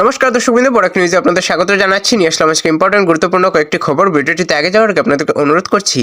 নমস্কার দর্শকবৃন্দ, বরাক নিউজে আপনাদের স্বাগত জানাচ্ছি। নিয়ে আসলাম আজকে ইম্পর্টেন্ট গুরুত্বপূর্ণ কয়েকটি খবর। ভিডিওটিতে আগে যাওয়ার আগে আপনাদেরকে অনুরোধ করছি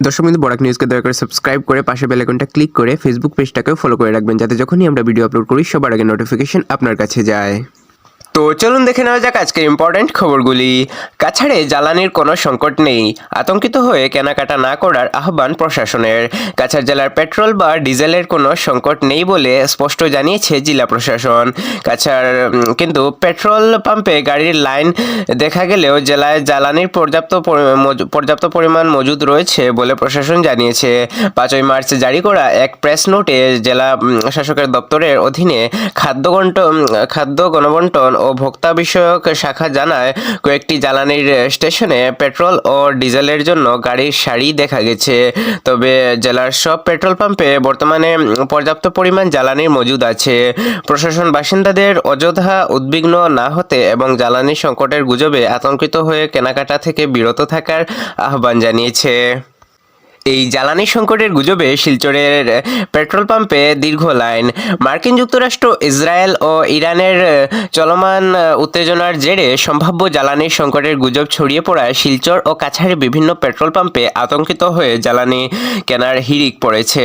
দর্শকবৃন্দ, বরাক নিউজকে দয়া করে সাবস্ক্রাইব করে পাশে বেল আইকনটা ক্লিক করে ফেসবুক পেজটাকেও ফলো করে রাখবেন, যাতে যখনই আমরা ভিডিও আপলোড করি সবার আগে নোটিফিকেশন আপনার কাছে যায়। তো চলুন দেখে নেওয়া যাক আজকের ইম্পর্টেন্ট খবরগুলি। কাছাড়ে জ্বালানির কোনো সংকট নেই, আতঙ্কিত হয়ে কেনাকাটা না করার আহ্বান প্রশাসনের। কাছাড় জেলার পেট্রোল বা ডিজেলের কোনো সংকট নেই বলে স্পষ্ট জানিয়েছে জেলা প্রশাসন। কাছাড় কিন্তু পেট্রোল পাম্পে গাড়ির লাইন দেখা গেলেও জেলায় জ্বালানির পর্যাপ্ত পরিমাণ মজুদ রয়েছে বলে প্রশাসন জানিয়েছে। 5ই মার্চ জারি করা এক প্রেস নোটে জেলা শাসকের দপ্তরের অধীনে খাদ্য গণবন্টন ও ভোক্তা বিষয়ক শাখা জানায়, কয়েকটি জ্বালানির স্টেশনে পেট্রোল ও ডিজেলের জন্য গাড়ির সারি দেখা গেছে। তবে জেলার সব পেট্রোল পাম্পে বর্তমানে পর্যাপ্ত পরিমাণ জ্বালানির মজুদ আছে। প্রশাসন বাসিন্দাদের অযথা উদ্বিগ্ন না হতে এবং জ্বালানি সংকটের গুজবে আতঙ্কিত হয়ে কেনাকাটা থেকে বিরত থাকার আহ্বান জানিয়েছে। এই জ্বালানি সংকটের গুজবে শিলচরের পেট্রোল পাম্পে দীর্ঘ লাইন। মার্কিন যুক্তরাষ্ট্র, ইসরায়েল ও ইরানের চলমান উত্তেজনার জেরে সম্ভাব্য জ্বালানির সংকটের গুজব ছড়িয়ে পড়ায় শিলচর ও কাছাড়ের বিভিন্ন পেট্রোল পাম্পে আতঙ্কিত হয়ে জ্বালানি কেনার হিড়িক পড়েছে।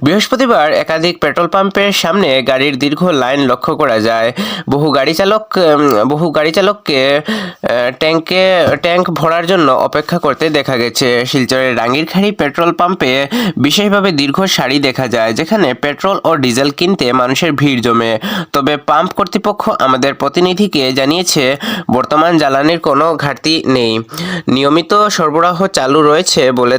বৃহস্পতিবার একাধিক পেট্রোল পাম্পের সামনে গাড়ির দীর্ঘ লাইন লক্ষ্য করা যায়। বহু গাড়ি চালককে ট্যাঙ্ক ভরার জন্য অপেক্ষা করতে দেখা গেছে। শিলচরের রাঙ্গিরখাড়ি পেট্রোল পাম্পে বিশেষভাবে দীর্ঘ সারি দেখা যায়, যেখানে পেট্রোল ও ডিজেল কিনতে মানুষের ভিড় জমে। তবে পাম্প কর্তৃপক্ষ আমাদের প্রতিনিধিকে জানিয়েছে, বর্তমান জ্বালানির কোনো ঘাটতি নেই, নিয়মিত সরবরাহ চালু রয়েছে বলে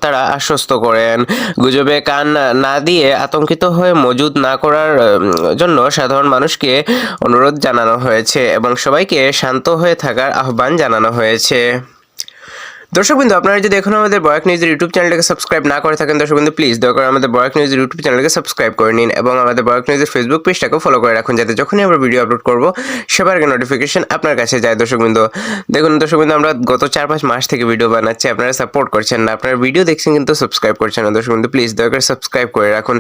তারা আশ্বস্ত করেন। গুজবে কান না দিয়ে আতঙ্কিত হয়ে মজুদ না করার জন্য সাধারণ মানুষকে অনুরোধ জানানো হয়েছে এবং সবাইকে শান্ত হয়ে থাকার আহ্বান জানানো হয়েছে। দর্শকবৃন্দ, আপনারা যদি এখনো আমাদের বরাক নিউজের ইউটিউব চ্যানেলটাকে সাবস্ক্রাইব না করে থাকেন, দর্শকবৃন্দ প্লিজ দয়া করে আমাদের বরাক নিউজের ইউটিউব চ্যানেলকে সাবস্ক্রাইব করে নিন এবং আমাদের বরাক নিউজের ফেসবুক পেজটাকেও ফলো করে রাখুন, যাতে যখনই আমরা ভিডিও আপলোড করব সবার আগে নোটিফিকেশন আপনার কাছে যায়। দর্শকবৃন্দ দেখুন, দর্শকবৃন্দ আমরা গত 4-5 মাস থেকে ভিডিও বানাচ্ছি, আপনারা সাপোর্ট করছেন না, আপনারা ভিডিও দেখছেন কিন্তু সাবস্ক্রাইব করছেন না। দর্শকবৃন্দ প্লিজ দয়া করে সাবস্ক্রাইব করে রাখুন।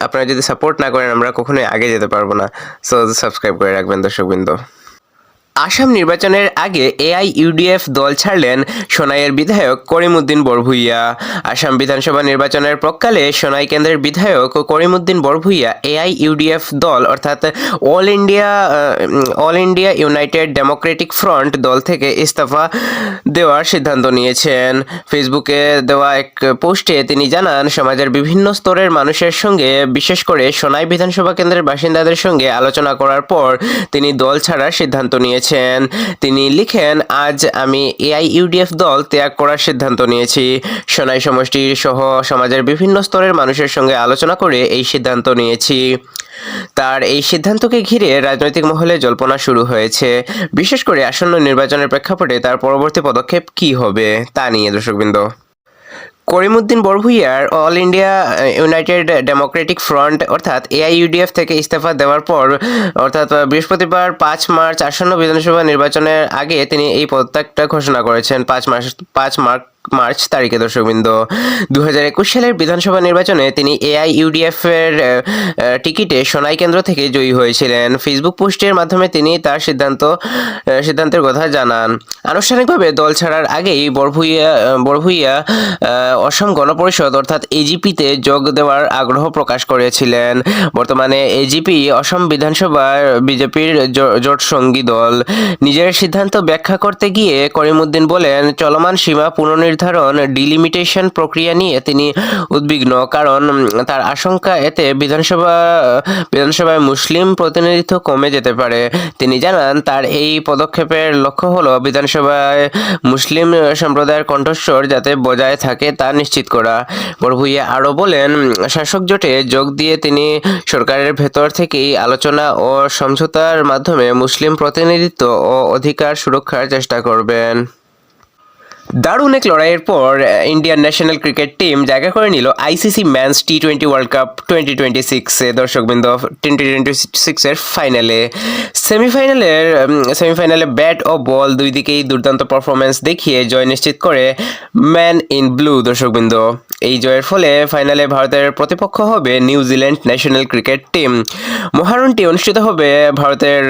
আপনারা যদি সাপোর্ট না করেন আমরা কখনোই আগে যেতে পারবো না। সো সাবস্ক্রাইব করে রাখবেন দর্শকবৃন্দ। আসাম নির্বাচনের আগে এআইইউডিএফ দল ছাড়লেন সোনাইয়ের বিধায়ক করিমউদ্দিন বড়ভূইয়া। আসাম বিধানসভা নির্বাচনের প্রাক্কালে সোনাই কেন্দ্রের বিধায়ক করিমউদ্দিন বড়ভূইয়া এআইইউডিএফ দল অর্থাৎ all India United Democratic front দল থেকে ইস্তফা দেওয়ার সিদ্ধান্ত নিয়েছেন। ফেসবুকে দেওয়া এক পোস্টে তিনি জানান, সমাজের বিভিন্ন স্তরের মানুষের সঙ্গে, বিশেষ করে সোনাই বিধানসভা কেন্দ্রের বাসিন্দাদের সঙ্গে আলোচনা করার পর তিনি দল ছাড়ার সিদ্ধান্ত নিয়েছেন। তিনি লিখেন, আজ আমি এআইইউডিএফ দল ত্যাগ করার সিদ্ধান্ত নিয়েছি। সোনাই সমষ্টি সহ সমাজের বিভিন্ন স্তরের মানুষের সঙ্গে আলোচনা করে এই সিদ্ধান্ত নিয়েছি। তার এই সিদ্ধান্তকে ঘিরে রাজনৈতিক মহলে জল্পনা শুরু হয়েছে, বিশেষ করে আসন্ন নির্বাচনের প্রেক্ষাপটে তার পরবর্তী পদক্ষেপ কী হবে তা নিয়ে। দর্শকবৃন্দ, করিমউদ্দিন বড়ভূইয়ার All India United Democratic Front অর্থাৎ এআইইউডিএফ থেকে ইস্তফা দেওয়ার পর অর্থাৎ বৃহস্পতিবার 5 মার্চ আসন্ন বিধানসভা নির্বাচনের আগে তিনি এই পদত্যাগটা ঘোষণা করেছেন। 5 মার্চ তারিখে। দর্শকবৃন্দ, 2021 সালের বিধানসভা নির্বাচনে তিনি এআইইউডিএফ এর টিকিটে সোনাই কেন্দ্র থেকে জয়ী হয়েছিলেন। ফেসবুক পোস্টের মাধ্যমে তিনি তার সিদ্ধান্তের কথা জানান। আনুষ্ঠানিকভাবে দল ছাড়ার আগেই বড়ভূইয়া অসম গণপরিষদ অর্থাৎ এজিপিতে যোগ দেওয়ার আগ্রহ প্রকাশ করেছিলেন। বর্তমানে এজিপি অসম বিধানসভার বিজেপির জোটসঙ্গী দল। নিজের সিদ্ধান্ত ব্যাখ্যা করতে গিয়ে করিমউদ্দিন বলেন, চলমান সীমা পুনর্নির্ধারণ ডিলিমিটেশন প্রক্রিয়া নিয়ে তিনি উদ্বিগ্ন, কারণ তার আশঙ্কা এতে বিধানসভায় মুসলিম প্রতিনিধিত্ব কমে যেতে পারে। তিনি জানান, তার এই পদক্ষেপের লক্ষ্য হলো বিধানসভায় মুসলিম সম্প্রদায়ের কণ্ঠস্বর যাতে বজায় থাকে তা নিশ্চিত করা। বড়ভূইয়া আরও বলেন, শাসক জোটে যোগ দিয়ে তিনি সরকারের ভেতর থেকেই আলোচনা ও সমঝোতার মাধ্যমে মুসলিম প্রতিনিধিত্ব ও অধিকার সুরক্ষার চেষ্টা করবেন। দারুণ এক লড়াইয়ের পর ইন্ডিয়ান ন্যাশনাল ক্রিকেট টিম জায়গা করে নিল ICC man's T20 world cup 2026 দর্শকবৃন্দ 2026 এর ফাইনালে। সেমিফাইনালে ব্যাট ও বল দুই দিকেই দুর্দান্ত পারফরমেন্স দেখিয়ে জয় নিশ্চিত করে ম্যান ইন ব্লু। দর্শকবৃন্দ, এই জয়ের ফলে ফাইনালে ভারতের প্রতিপক্ষ হবে নিউজিল্যান্ড ন্যাশনাল ক্রিকেট টিম। মহারণটি অনুষ্ঠিত হবে ভারতের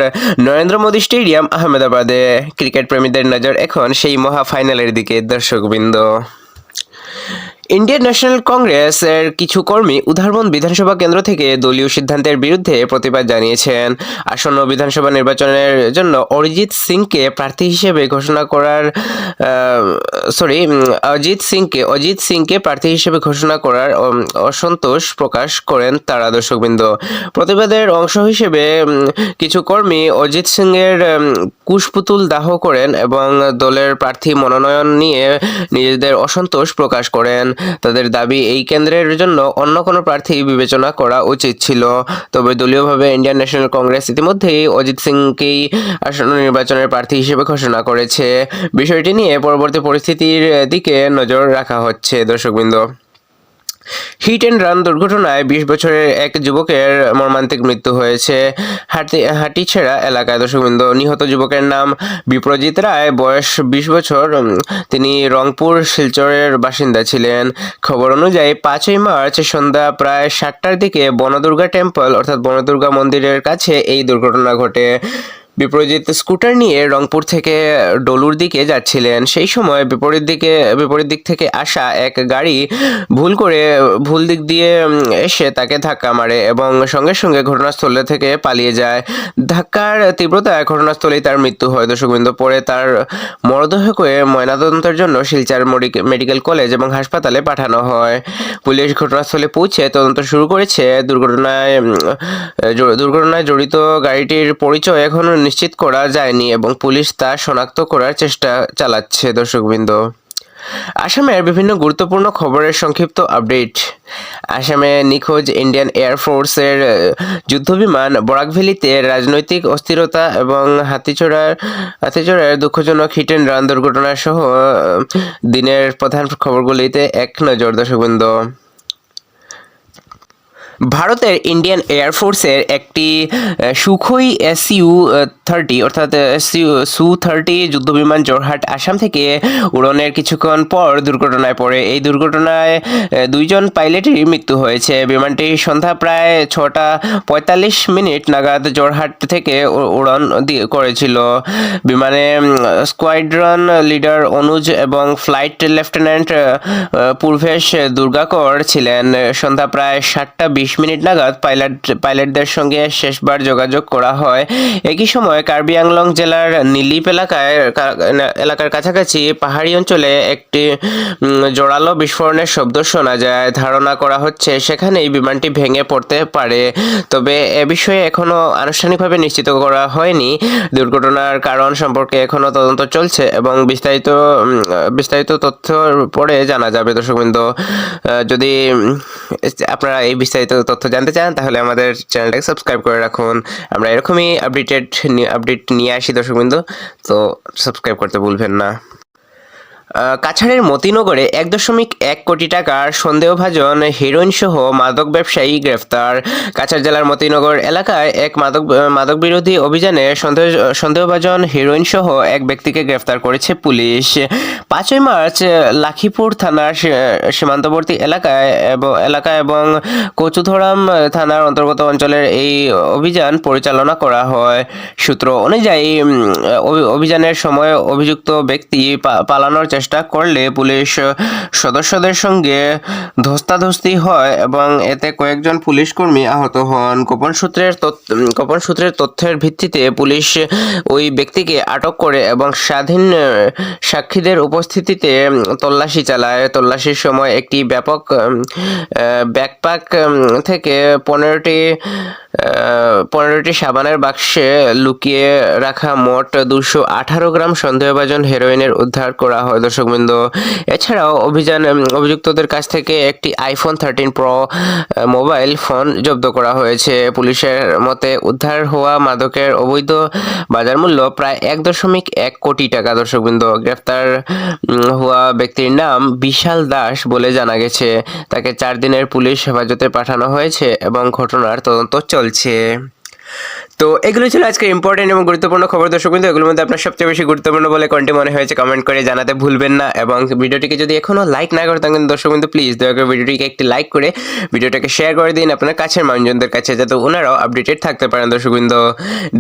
নরেন্দ্র মোদী স্টেডিয়াম আহমেদাবাদে। ক্রিকেট প্রেমীদের নজর এখন সেই মহা ফাইনালের দিকে দর্শকবৃন্দ। ইন্ডিয়ান ন্যাশনাল কংগ্রেসের কিছু কর্মী উধারবন্দ বিধানসভা কেন্দ্র থেকে দলীয় সিদ্ধান্তের বিরুদ্ধে প্রতিবাদ জানিয়েছেন। আসন্ন বিধানসভা নির্বাচনের জন্য অরিজিৎ সিংকে প্রার্থী হিসেবে ঘোষণা করার অজিত সিংকে প্রার্থী হিসেবে ঘোষণা করার অসন্তোষ প্রকাশ করেন তারা দর্শকবৃন্দ। প্রতিবাদের অংশ হিসেবে কিছু কর্মী অজিত সিংয়ের কুশপুতুল দাহ করেন এবং দলের প্রার্থী মনোনয়ন নিয়ে নিজেদের অসন্তোষ প্রকাশ করেন। তাদের দাবি এই কেন্দ্রের জন্য অন্য কোনো প্রার্থী বিবেচনা করা উচিত ছিল। তবে দলীয়ভাবে ইন্ডিয়ান ন্যাশনাল কংগ্রেস ইতিমধ্যেই অজিত সিংকেই আসন্ন নির্বাচনের প্রার্থী হিসেবে ঘোষণা করেছে। বিষয়টি নিয়ে পরবর্তী পরিস্থিতির দিকে নজর রাখা হচ্ছে দর্শকবৃন্দ। হিট অ্যান্ড রান দুর্ঘটনায় 20 বছরের এক যুবকের মর্মান্তিক মৃত্যু হয়েছে হাটিছেড়া এলাকায় দর্শকবৃন্দ। নিহত যুবকের নাম বিপ্রজিৎ রায়, বয়স 20 বছর। তিনি রংপুর শিলচরের বাসিন্দা ছিলেন। খবর অনুযায়ী 5ই মার্চ সন্ধ্যা প্রায় 7টার দিকে বনদুর্গা টেম্পল অর্থাৎ বনদুর্গা মন্দিরের কাছে এই দুর্ঘটনা ঘটে। বিপ্রজিৎ স্কুটার নিয়ে রংপুর থেকে ডলুর দিকে যাচ্ছিলেন। সেই সময় বিপরীত দিক থেকে আসা এক গাড়ি ভুল দিক দিয়ে এসে তাকে ধাক্কা মারে এবং সঙ্গে সঙ্গে ঘটনাস্থল থেকে পালিয়ে যায়। ধাক্কার তীব্রতায় ঘটনাস্থলেই তার মৃত্যু হয় দর্শকবৃন্দ। পরে তার মরদেহকে ময়নাতদন্তের জন্য শিলচর মেডিকেল কলেজ এবং হাসপাতালে পাঠানো হয়। পুলিশ ঘটনাস্থলে পৌঁছে তদন্ত শুরু করেছে। দুর্ঘটনায় জড়িত গাড়িটির পরিচয় এখনো নিশ্চিত করা যায়নি এবং পুলিশ তা শনাক্ত করার চেষ্টা চালাচ্ছে দর্শকবৃন্দ। আসামের বিভিন্ন গুরুত্বপূর্ণ খবরের সংক্ষিপ্ত আপডেট। আসামে নিখোঁজ ইন্ডিয়ান এয়ারফোর্সের যুদ্ধবিমান বরাক ভ্যালিতে রাজনৈতিক অস্থিরতা এবং হাতিচড়ার দুঃখজনক হিট অ্যান্ড রান দুর্ঘটনা সহ দিনের প্রধান খবরগুলিতে এক নজর দর্শকবৃন্দ। ভারতের ইন্ডিয়ান এয়ারফোর্সের একটি সুখোই SU-30 অর্থাৎ SU-30 যুদ্ধবিমান জোরহাট আসাম থেকে উড়নের কিছুক্ষণ পর দুর্ঘটনায় পড়ে। এই দুর্ঘটনায় 2 জন পাইলটেরই মৃত্যু হয়েছে। বিমানটি সন্ধ্যা প্রায় 6:45 নাগাদ জোরহাট থেকে উড়ন করেছিল। বিমানে স্কোয়াড্রন লিডার অনুজ এবং ফ্লাইট লেফটেন্যান্ট পূর্বেশ দুর্গাকর ছিলেন। সন্ধ্যা প্রায় 7:20 নাগাদ পাইলটদের সঙ্গে শেষবার যোগাযোগ করা হয়। একই সময় কার্বি আংলং জেলার নীলিপ এলাকার কাছাকাছি পাহাড়ি অঞ্চলে একটি জোরালো বিস্ফোরণের শব্দ শোনা যায়। ধারণা করা হচ্ছে সেখানেই বিমানটি ভেঙে পড়তে পারে, তবে এ বিষয়ে এখনো আনুষ্ঠানিকভাবে নিশ্চিত করা হয়নি। দুর্ঘটনার কারণ সম্পর্কে এখনো তদন্ত চলছে এবং বিস্তারিত তথ্য পরে জানা যাবে দর্শকবৃন্দ। যদি আপনারা এই বিস্তারিত তথ্য জানতে চান তাহলে আমাদের চ্যানেলটাকে সাবস্ক্রাইব করে রাখুন। আমরা এরকমই আপডেট নিয়ে আসি দর্শকবৃন্দ, তো সাবস্ক্রাইব করতে ভুলবেন না। কাছাড়ের মতিনগরে 1.1 কোটি টাকার সন্দেহভাজন হেরোইন সহ মাদক ব্যবসায়ী গ্রেফতার। কাছাড় জেলার মতিনগর এলাকায় এক মাদক বিরোধী অভিযানে সন্দেহভাজন হেরোইন সহ এক ব্যক্তিকে গ্রেফতার করেছে পুলিশ। 5ই মার্চ লাখিপুর থানার সীমান্তবর্তী এলাকা এবং কচুধরাম থানার অন্তর্গত অঞ্চলের এই অভিযান পরিচালনা করা হয়। সূত্র অনুযায়ী অভিযানের সময় অভিযুক্ত ব্যক্তি পালানোর চেষ্টা করলে পুলিশ সদস্যদের সঙ্গে ধস্তাধস্তি হয় এবং এতে কয়েকজন পুলিশ কর্মী আহত হন। গোপন সূত্রের তথ্যের ভিত্তিতে পুলিশ ওই ব্যক্তিকে আটক করে এবং স্বাধীন সাক্ষীদের উপস্থিতিতে তল্লাশি চালায়। তল্লাশির সময় একটি ব্যাকপ্যাক থেকে 15টি সাবানের বাক্সে লুকিয়ে রাখা মোট 218 গ্রাম সন্দেহভাজন হেরোইনের উদ্ধার করা হয় দর্শকবৃন্দ। এছাড়াও অভিযুক্তদের কাছ থেকে একটি iPhone 13 Pro মোবাইল ফোন জব্দ করা হয়েছে। পুলিশের মতে উদ্ধার হওয়া মাদকের অবৈধ বাজার মূল্য প্রায় 1.1 কোটি টাকা দর্শকবৃন্দ। গ্রেফতার হওয়া ব্যক্তির নাম বিশাল দাস বলে জানা গেছে। তাকে 4 দিনের পুলিশ হেফাজতে পাঠানো হয়েছে এবং ঘটনার তদন্ত চলছে। তো এগুলো ছিল আজকে ইম্পর্টেন্ট এবং গুরুত্বপূর্ণ খবর দর্শক বিন্দু। এগুলোর মধ্যে আপনার সবচেয়ে বেশি গুরুত্বপূর্ণ বলে কোনটি মনে হয়েছে কমেন্ট করে জানাতে ভুলবেন না, এবং ভিডিওটিকে যদি এখনও লাইক না করে থাকেন দর্শক বিন্দু প্লিজ দয়া করে ভিডিওটিকে একটি লাইক করে ভিডিওটাকে শেয়ার করে দিন আপনার কাছের মানুষজনদের কাছে, যাতে ওনারাও আপডেটেড থাকতে পারেন দর্শক বিন্দু।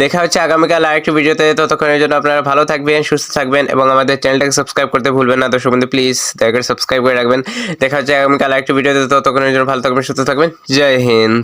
দেখা হচ্ছে আগামীকাল আরেকটি ভিডিওতে, ততক্ষণের জন্য আপনারা ভালো থাকবেন, সুস্থ থাকবেন এবং আমাদের চ্যানেলটাকে সাবস্ক্রাইব করতে ভুলবেন না দর্শক বিন্দু, প্লিজ দয়া করে সাবস্ক্রাইব করে রাখবেন। দেখা হচ্ছে আগামীকাল আরেকটি ভিডিওতে, ততক্ষণের জন্য ভালো থাকবেন, সুস্থ থাকবেন। জয় হিন্দ।